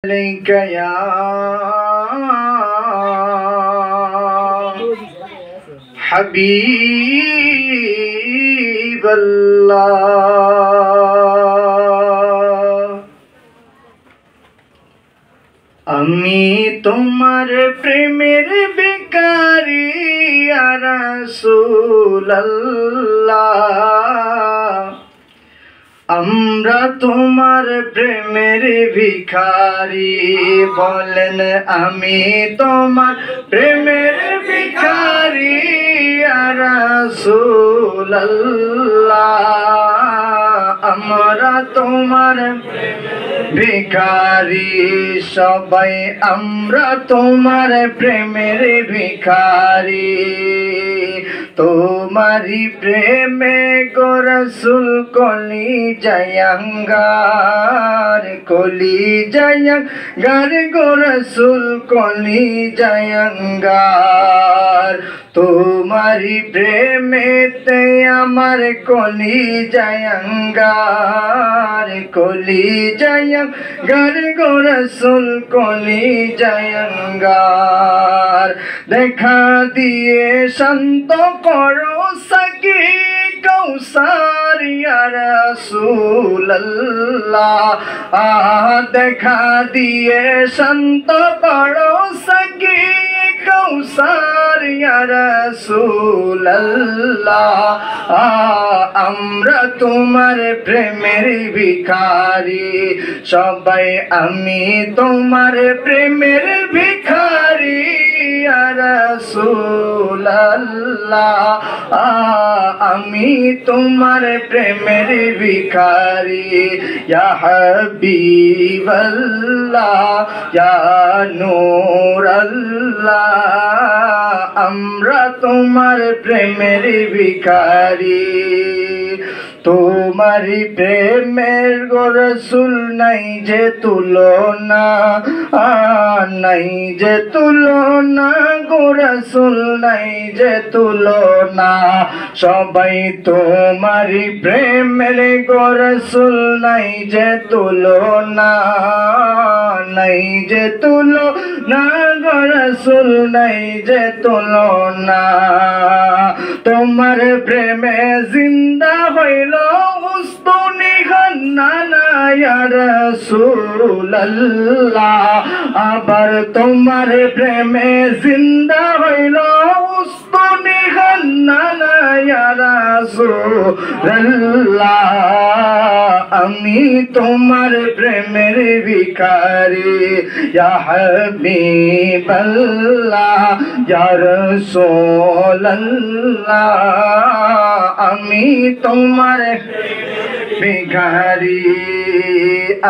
عليك يا حبيب الله আমি তোমার প্রেমের ভিখারি ইয়া রাসূলুল্লাহ আমরা তোমার প্রেমের ভিখারি বলেন আমি তোমার প্রেমের ভিখারি ইয়া রাসূলুল্লাহ আমরা তোমার ভিখারি সবাই আমরা তোমার প্রেমের ভিখারি তোমারি প্রেমে গো রাসূল কলি জায়াঙ্গার গো রাসূল কলি জায়াঙ্গার তোমারি প্রেমেতে আমার কলি জায়াঙ্গার গো রাসূল কলি জায়াঙ্গার দেখা দিয়ে শান্ত করো সাকি কৌসার ইয়া রাসূলুল্লাহ দেখা দিয়ে শান্ত করো সাকি কৌসার ইয়া রাসূলুল্লাহ আমরা তোমার প্রেমের ভিখারি সবাই আমি তোমার প্রেমের ভিখারি ইয়া রাসূলুল্লাহ আমি তোমার প্রেমের ভিখারি ইয়া হাবিবাল্লাহ ইয়া নূরাল্লাহ আমরা তোমার প্রেমের ভিখারি তোমারি প্রেমের গো রাসূল নাই যে তুলনা গো রাসূল নাই যে তুলনা সবাই তোমারি প্রেমের গো রাসূল নাই যে তুলনা গো রাসূল নাই যে তুলনা তোমার প্রেমে জিন্দা হইল উস্তুনি খান্নানা ইয়া রাসূলুল্লাহ আবার তোমার প্রেমে জিন্দা হইল উস্তুনি খান্নানা ইয়া রাসূলুল্লাহ আমি তোমার প্রেমের ভিখারি ইয়া হাবিবাল্লাহ ইয়া রাসূলুল্লাহ আমি তোমার ভিখারি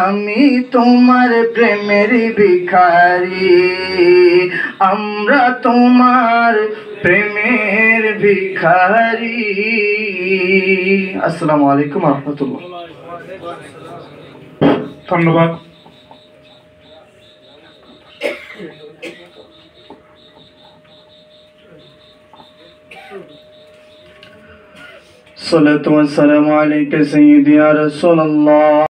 আমি তোমার প্রেমের ভিখারি আমরা তোমার প্রেমের ভিখারি। আসসালামু আলাইকুম ওয়া রাহমাতুল্লাহ। ধন্যবাদ। الصلاة والسلام عليك سيدي يا رسول الله।